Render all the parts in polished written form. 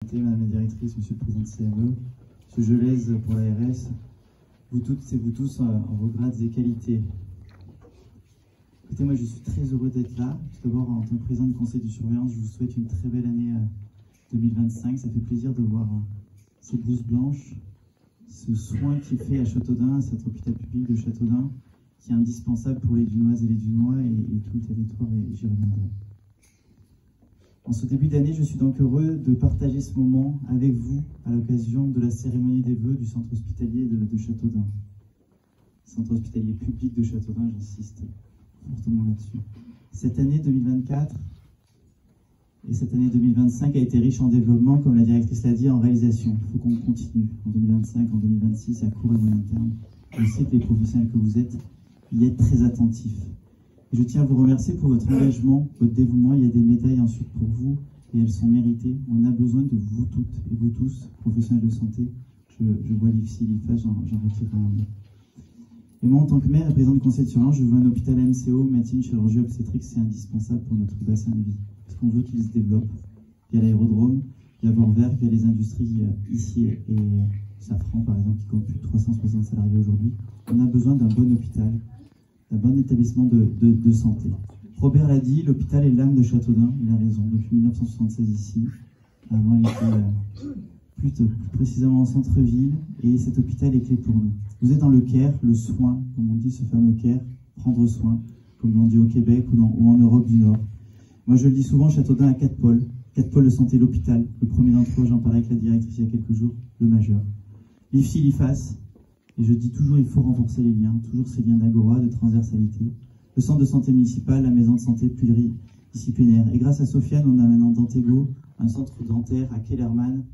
Madame la directrice, monsieur le président de CME, monsieur Gelez pour l'ARS, vous toutes et vous tous en vos grades et qualités. Écoutez, moi je suis très heureux d'être là. Tout d'abord, en tant que président du conseil de surveillance, je vous souhaite une très belle année 2025. Ça fait plaisir de voir ces blouses blanches, ce soin qui est fait à Châteaudun, cet hôpital public de Châteaudun, qui est indispensable pour les Dunoises et les Dunois et tout le territoire, et j'y reviendrai. En ce début d'année, je suis donc heureux de partager ce moment avec vous à l'occasion de la cérémonie des vœux du centre hospitalier de Châteaudun. Centre hospitalier public de Châteaudun, j'insiste fortement là-dessus. Cette année 2024 et cette année 2025 a été riche en développement, comme la directrice l'a dit, en réalisation. Il faut qu'on continue en 2025, en 2026, à court et moyen terme. Je sais que les professionnels que vous êtes y êtes très attentifs. Et je tiens à vous remercier pour votre engagement, votre dévouement. Il y a des médailles ensuite pour vous et elles sont méritées. On a besoin de vous toutes et vous tous, professionnels de santé. Je vois l'IFSI, l'IFA, j'en retire un mot. Et moi, en tant que maire et président du conseil de surveillance, je veux un hôpital MCO, médecine, chirurgie, obstétrique. C'est indispensable pour notre bassin de vie. Parce qu'on veut qu'il se développe. Il y a l'aérodrome, il y a Vorwerk, il y a les industries ici et Safran, par exemple, qui compte plus de 360 salariés aujourd'hui. On a besoin d'un bon hôpital, d'un bon établissement de santé. Robert l'a dit, l'hôpital est l'âme de Châteaudun, il a raison, depuis 1976 ici. Avant, il était plus précisément en centre-ville, et cet hôpital est clé pour nous. Vous êtes dans le care, le soin, comme on dit, ce fameux care, prendre soin, comme l'on dit au Québec ou en Europe du Nord. Moi, je le dis souvent, Châteaudun a 4 pôles de santé, l'hôpital. Le premier d'entre eux, j'en parlais avec la directrice il y a quelques jours, le majeur. L'IFSI, l'IFAS. Et je dis toujours, il faut renforcer les liens, toujours ces liens d'agora, de transversalité. Le centre de santé municipal, la maison de santé pluridisciplinaire. Et grâce à Sofiane, on a maintenant Dantego, un centre dentaire à Kellerman,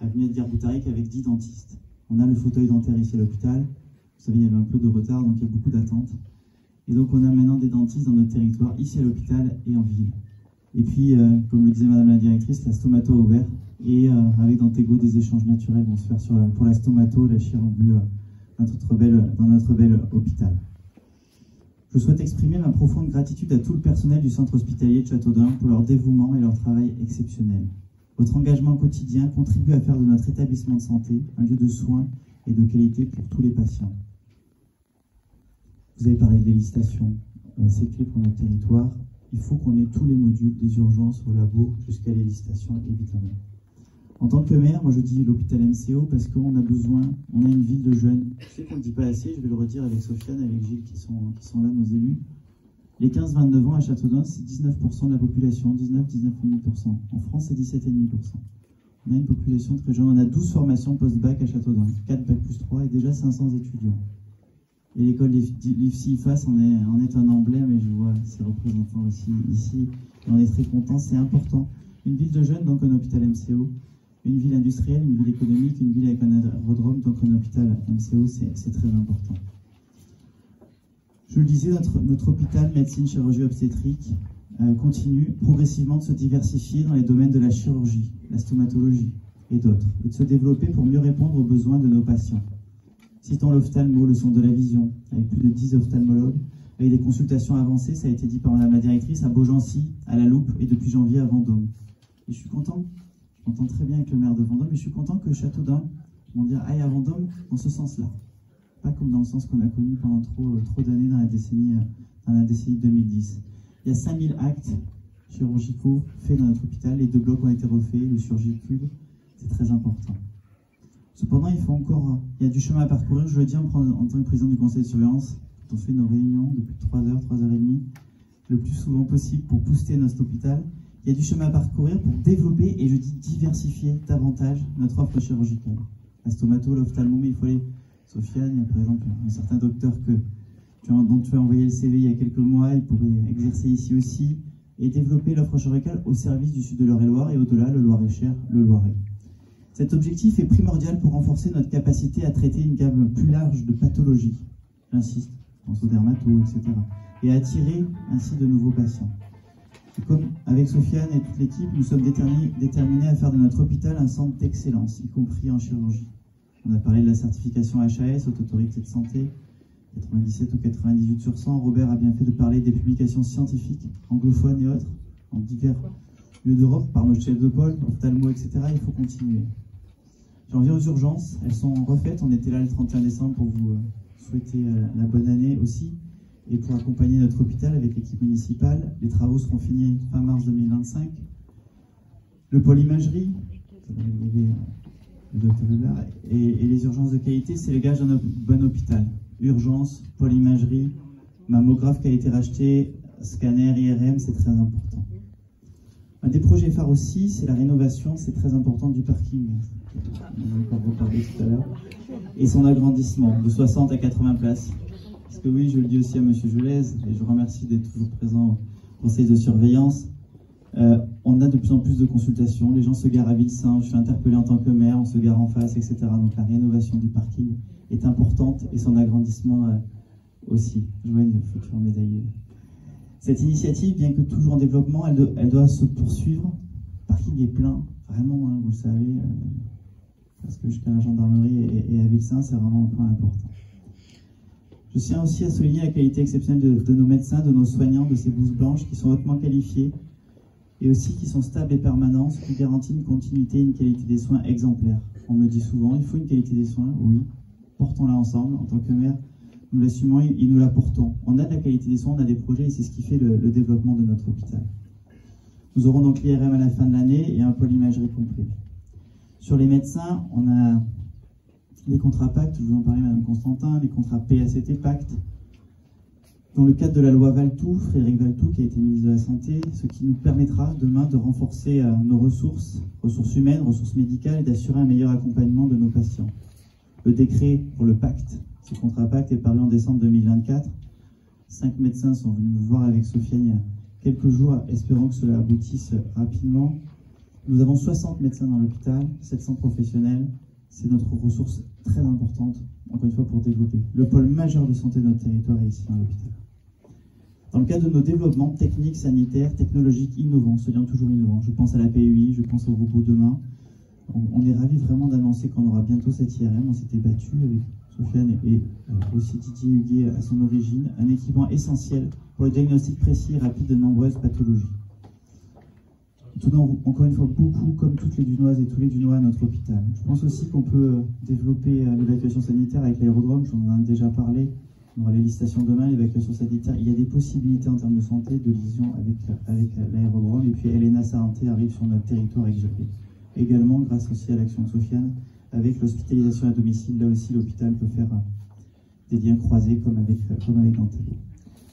avenue Edgar Boutaric, avec 10 dentistes. On a le fauteuil dentaire ici à l'hôpital. Vous savez, il y avait un peu de retard, donc il y a beaucoup d'attentes. Et donc on a maintenant des dentistes dans notre territoire, ici à l'hôpital et en ville. Et puis, comme le disait madame la directrice, la stomato a ouvert. Et avec Dantego, des échanges naturels vont se faire pour la stomato, la chirurgie, dans notre bel hôpital. Je souhaite exprimer ma profonde gratitude à tout le personnel du centre hospitalier de Châteaudun pour leur dévouement et leur travail exceptionnel. Votre engagement quotidien contribue à faire de notre établissement de santé un lieu de soins et de qualité pour tous les patients. Vous avez parlé de législation, c'est clé pour notre territoire. Il faut qu'on ait tous les modules, des urgences au labo jusqu'à législation, évidemment. En tant que maire, moi je dis l'hôpital MCO parce qu'on a besoin, on a une ville de jeunes. Je sais qu'on ne dit pas assez, je vais le redire avec Sofiane, avec Gilles qui sont là, nos élus. Les 15-29 ans à Châteaudun, c'est 19% de la population, 19,5%. En France, c'est 17,5%. On a une population très jeune, on a 12 formations post-bac à Châteaudun, 4 bac plus 3 et déjà 500 étudiants. Et l'école l'IFSI-IFAS en est un emblème, et je vois ses représentants aussi ici, et on est très contents, c'est important. Une ville de jeunes, donc un hôpital MCO. Une ville industrielle, une ville économique, une ville avec un aérodrome, donc un hôpital MCO, c'est très important. Je le disais, notre hôpital médecine, chirurgie, obstétrique continue progressivement de se diversifier dans les domaines de la chirurgie, la stomatologie et d'autres, et de se développer pour mieux répondre aux besoins de nos patients. Citons l'ophtalmo, le centre de la vision, avec plus de 10 ophtalmologues, avec des consultations avancées, ça a été dit par madame la directrice, à Beaugency, à La Loupe, et depuis janvier à Vendôme. Et je suis content. Je m'entends très bien avec le maire de Vendôme, mais je suis content que Châteaudun, aille à Vendôme dans ce sens-là. Pas comme dans le sens qu'on a connu pendant trop d'années dans la décennie 2010. Il y a 5000 actes chirurgicaux faits dans notre hôpital, les 2 blocs ont été refaits, le Surgicube, c'est très important. Cependant, il y a du chemin à parcourir, je le dis en tant que président du conseil de surveillance, quand on fait nos réunions depuis 3 heures, 3h30, le plus souvent possible pour booster notre hôpital. Il y a du chemin à parcourir pour développer, et je dis diversifier davantage notre offre chirurgicale. La stomato, l'ophtalmo, mais il faut aller... Sofiane, il y a par exemple un certain docteur dont tu as envoyé le CV il y a quelques mois, il pourrait exercer ici aussi, et développer l'offre chirurgicale au service du sud de l'Eure-et-Loire, et au-delà, le Loir-et-Cher, le Loiret. Cet objectif est primordial pour renforcer notre capacité à traiter une gamme plus large de pathologies, j'insiste, je pense aux dermatos, etc., et à attirer ainsi de nouveaux patients. Et comme avec Sofiane et toute l'équipe, nous sommes déterminés à faire de notre hôpital un centre d'excellence, y compris en chirurgie. On a parlé de la certification HAS, Haute Autorité de Santé, 97 ou 98 sur 100. Robert a bien fait de parler des publications scientifiques, anglophones et autres, en divers lieux d'Europe par notre chef de pôle, ophtalmo, etc. Il faut continuer. J'en viens aux urgences. Elles sont refaites. On était là le 31 décembre pour vous souhaiter la bonne année aussi et pour accompagner notre hôpital avec l'équipe municipale. Les travaux seront finis fin mars 2025. Le pôle imagerie, le docteur Hubert, et les urgences de qualité, c'est le gage d'un bon hôpital. Urgence, pôle imagerie, mammographe qui a été racheté, scanner, IRM, c'est très important. Un des projets phares aussi, c'est la rénovation, c'est très important, du parking. On a encore reparlé tout à l'heure. Et son agrandissement de 60 à 80 places. Parce que oui, je le dis aussi à M. Gelez, et je remercie d'être toujours présent au conseil de surveillance. On a de plus en plus de consultations, les gens se garent à Villecin, je suis interpellé en tant que maire, on se gare en face, etc. Donc la rénovation du parking est importante et son agrandissement aussi. Je vois une future médaille. Cette initiative, bien que toujours en développement, elle doit se poursuivre. Le parking est plein, vraiment, hein, vous le savez, parce que jusqu'à la gendarmerie et à Villecin, c'est vraiment un point important. Je tiens aussi à souligner la qualité exceptionnelle de nos médecins, de nos soignants, de ces blouses blanches qui sont hautement qualifiés et aussi qui sont stables et permanents, ce qui garantit une continuité et une qualité des soins exemplaires. On me le dit souvent, il faut une qualité des soins, oui, portons-la ensemble. En tant que maire, nous l'assumons et nous la portons. On a de la qualité des soins, on a des projets et c'est ce qui fait le développement de notre hôpital. Nous aurons donc l'IRM à la fin de l'année et un pôle imagerie complet. Sur les médecins, on a les contrats pactes, je vous en parlais Madame Constantin, les contrats PACT pacte. Dans le cadre de la loi Valtou, Frédéric Valtou, qui a été ministre de la Santé, ce qui nous permettra demain de renforcer nos ressources humaines, ressources médicales, et d'assurer un meilleur accompagnement de nos patients. Le décret pour le pacte, ce contrat pacte, est paru en décembre 2024. 5 médecins sont venus me voir avec Sofiane il y a quelques jours, espérant que cela aboutisse rapidement. Nous avons 60 médecins dans l'hôpital, 700 professionnels. C'est notre ressource très importante, encore une fois, pour développer. Le pôle majeur de santé de notre territoire est ici dans l'hôpital. Dans le cadre de nos développements techniques, sanitaires, technologiques, innovants, soyons toujours innovants. Je pense à la PUI, je pense au robot demain. On est ravis vraiment d'annoncer qu'on aura bientôt cette IRM. On s'était battu avec Sofiane et aussi Didier Huguet à son origine. Un équipement essentiel pour le diagnostic précis et rapide de nombreuses pathologies. Nous tenons encore une fois beaucoup, comme toutes les Dunoises et tous les Dunois, à notre hôpital. Je pense aussi qu'on peut développer l'évacuation sanitaire avec l'aérodrome, j'en ai déjà parlé. On aura les licitations demain, l'évacuation sanitaire. Il y a des possibilités en termes de santé, de liaison avec l'aérodrome. Et puis Elena Saranté arrive sur notre territoire également, grâce aussi à l'action de Sofiane, avec l'hospitalisation à domicile. Là aussi, l'hôpital peut faire des liens croisés comme avec Antello.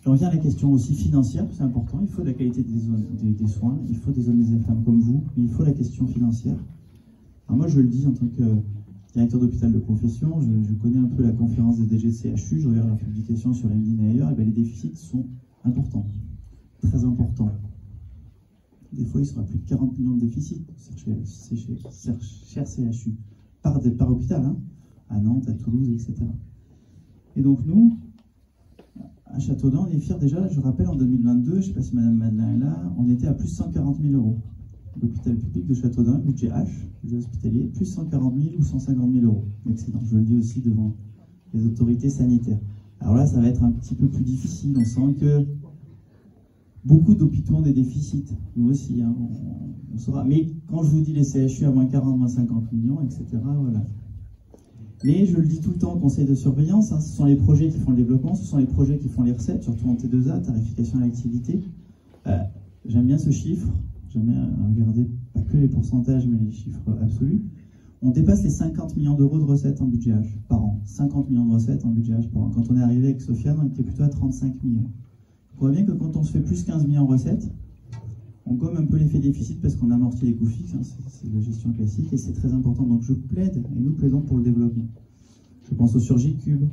J'en viens à la question aussi financière, c'est important. Il faut de la qualité des soins, il faut des hommes et des femmes comme vous, mais il faut la question financière. Alors moi, je le dis en tant que directeur d'hôpital de profession, je connais un peu la conférence des DG de CHU, je regarde leurs publications sur LinkedIn et ailleurs, et bien les déficits sont importants, très importants. Des fois, il sera plus de 40 millions de déficits, cher CHU, par hôpital, hein, à Nantes, à Toulouse, etc. Et donc nous, à Châteaudun, on est fiers déjà, je rappelle, en 2022, je ne sais pas si Mme Madeleine est là, on était à plus de 140 000 euros. L'hôpital public de Châteaudun, budget H, budget hospitalier, plus 140 000 ou 150 000 euros. Excellent, je le dis aussi devant les autorités sanitaires. Alors là, ça va être un petit peu plus difficile, on sent que beaucoup d'hôpitaux ont des déficits, nous aussi, hein, on saura. Mais quand je vous dis les CHU à moins 40, moins 50 millions, etc., voilà. Mais je le dis tout le temps au conseil de surveillance, hein, ce sont les projets qui font le développement, ce sont les projets qui font les recettes, surtout en T2A, tarification à l'activité. J'aime bien ce chiffre, j'aime bien regarder pas que les pourcentages, mais les chiffres absolus. On dépasse les 50 millions d'euros de recettes en budget H par an. 50 millions de recettes en budget H par an. Quand on est arrivé avec Sofiane, on était plutôt à 35 millions. On voit bien que quand on se fait plus 15 millions en recettes, on gomme un peu l'effet déficit parce qu'on amortit les coûts fixes, hein, c'est la gestion classique et c'est très important. Donc je plaide, et nous plaidons pour le développement. Je pense au Surgicube,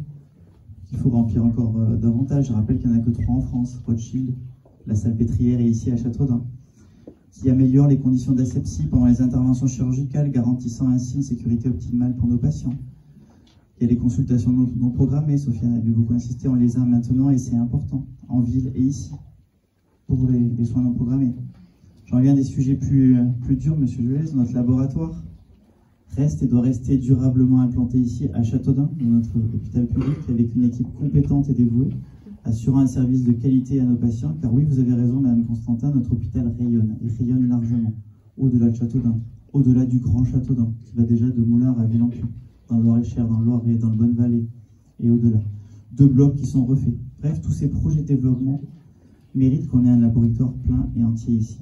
qu'il faut remplir encore davantage. Je rappelle qu'il n'y en a que 3 en France, Rothschild, la Salpêtrière et ici à Châteaudun, qui améliore les conditions d'asepsie pendant les interventions chirurgicales, garantissant ainsi une sécurité optimale pour nos patients. Il y a les consultations non programmées, Sofiane avait beaucoup insisté, on les a maintenant et c'est important, en ville et ici, pour les soins non programmés. J'en viens à des sujets plus durs, Monsieur Gelez. Notre laboratoire reste et doit rester durablement implanté ici à Châteaudun, dans notre hôpital public, avec une équipe compétente et dévouée, assurant un service de qualité à nos patients, car oui, vous avez raison, Madame Constantin, notre hôpital rayonne, et rayonne largement, au-delà de Châteaudun, au-delà du Grand Châteaudun, qui va déjà de Moulins à Villancou, dans le Loir-et-Cher, dans le Loiret, dans le Bonne-Vallée, et au-delà. 2 blocs qui sont refaits. Bref, tous ces projets de développement méritent qu'on ait un laboratoire plein et entier ici.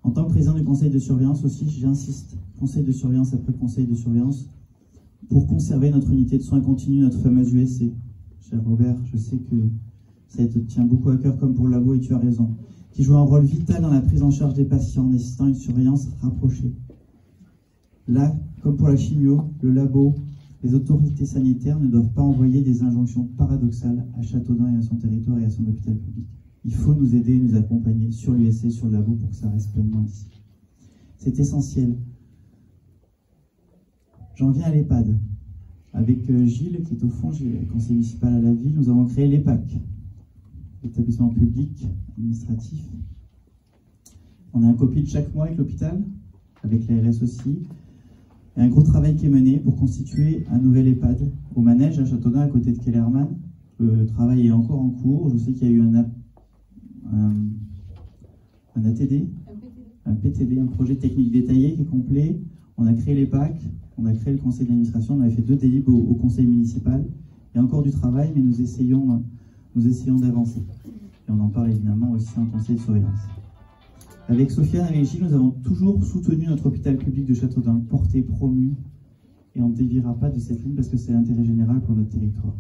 En tant que président du conseil de surveillance aussi, j'insiste, conseil de surveillance après conseil de surveillance, pour conserver notre unité de soins continus, notre fameuse USC. Cher Robert, je sais que ça te tient beaucoup à cœur comme pour le labo et tu as raison, qui joue un rôle vital dans la prise en charge des patients nécessitant une surveillance rapprochée. Là, comme pour la chimio, le labo, les autorités sanitaires ne doivent pas envoyer des injonctions paradoxales à Châteaudun et à son territoire et à son hôpital public. Il faut nous aider et nous accompagner sur l'USC, sur le labo, pour que ça reste pleinement ici. C'est essentiel. J'en viens à l'EHPAD. Avec Gilles, qui est au fond, conseiller municipal à la ville, nous avons créé l'EPAC, l'établissement public administratif. On a un copil chaque mois avec l'hôpital, avec l'ARS aussi. Et un gros travail qui est mené pour constituer un nouvel EHPAD au Manège à Châteaudun, à côté de Kellermann. Le travail est encore en cours. Je sais qu'il y a eu un ATD, un PTD, un projet technique détaillé qui est complet. On a créé l'EPAC, on a créé le conseil d'administration, on avait fait 2 délibres au conseil municipal. Il y a encore du travail, mais nous essayons d'avancer. Et on en parle évidemment aussi en conseil de surveillance. Avec Sofiane, avec Gilles, nous avons toujours soutenu notre hôpital public de Châteaudun, porté, promu, et on ne déviera pas de cette ligne parce que c'est l'intérêt général pour notre territoire.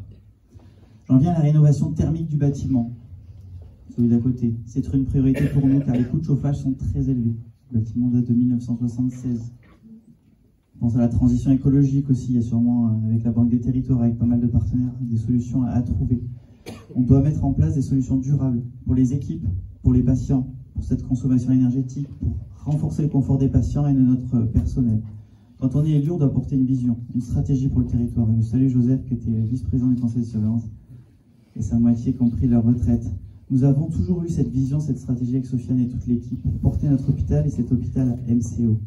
J'en viens à la rénovation thermique du bâtiment, celui d'à côté. C'est une priorité pour nous car les coûts de chauffage sont très élevés. Le bâtiment date de 1976. On pense à la transition écologique aussi, il y a sûrement, avec la Banque des Territoires, avec pas mal de partenaires, des solutions à trouver. On doit mettre en place des solutions durables pour les équipes, pour les patients, pour cette consommation énergétique, pour renforcer le confort des patients et de notre personnel. Quand on est élu, on doit porter une vision, une stratégie pour le territoire. Et je salue Joseph, qui était vice-président du conseil de surveillance, et sa moitié qui ont pris leur retraite. Nous avons toujours eu cette vision, cette stratégie avec Sofiane et toute l'équipe pour porter notre hôpital et cet hôpital MCO.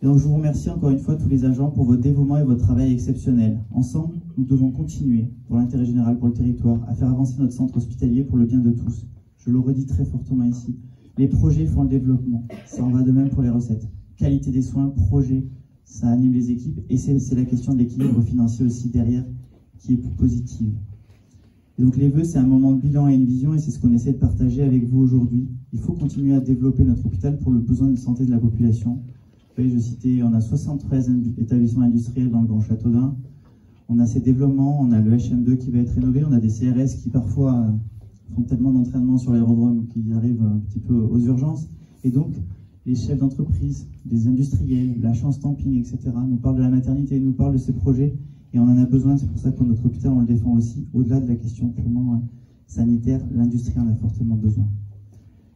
Et donc je vous remercie encore une fois tous les agents pour votre dévouement et votre travail exceptionnel. Ensemble, nous devons continuer, pour l'intérêt général, pour le territoire, à faire avancer notre centre hospitalier pour le bien de tous. Je le redis très fortement ici. Les projets font le développement. Ça en va de même pour les recettes. Qualité des soins, projet, ça anime les équipes. Et c'est la question de l'équilibre financier aussi derrière qui est plus positive. Et donc les vœux, c'est un moment de bilan et une vision, et c'est ce qu'on essaie de partager avec vous aujourd'hui. Il faut continuer à développer notre hôpital pour le besoin de santé de la population. Vous voyez, je citais, on a 73 établissements industriels dans le Grand Châteaudun. On a ces développements, on a le HM2 qui va être rénové, on a des CRS qui parfois font tellement d'entraînement sur l'aérodrome qu'ils arrivent un petit peu aux urgences. Et donc, les chefs d'entreprise, les industriels, la chance camping, etc., nous parlent de la maternité, nous parlent de ces projets, et on en a besoin. C'est pour ça que pour notre hôpital, on le défend aussi. Au-delà de la question purement sanitaire, l'industrie en a fortement besoin.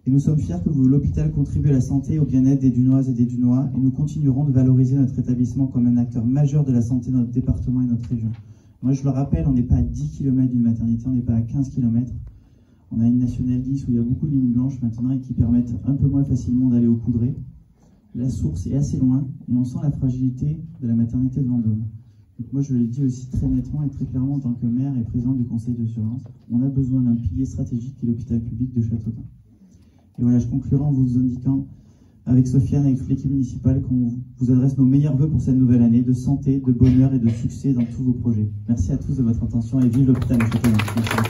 Et nous sommes fiers que l'hôpital contribue à la santé et au bien-être des Dunoises et des Dunois, et nous continuerons de valoriser notre établissement comme un acteur majeur de la santé dans notre département et notre région. Moi, je le rappelle, on n'est pas à 10 km d'une maternité, on n'est pas à 15 km. On a une nationale 10 où il y a beaucoup de lignes blanches maintenant et qui permettent un peu moins facilement d'aller au Coudray. La source est assez loin et on sent la fragilité de la maternité de Vendôme. Donc moi, je le dis aussi très nettement et très clairement en tant que maire et président du conseil de surveillance, on a besoin d'un pilier stratégique qui est l'hôpital public de Châteaudun. Et voilà, je conclurai en vous indiquant, avec Sofiane, avec toute l'équipe municipale, qu'on vous adresse nos meilleurs vœux pour cette nouvelle année de santé, de bonheur et de succès dans tous vos projets. Merci à tous de votre attention et vive l'hôpital de Châteaudun. Merci.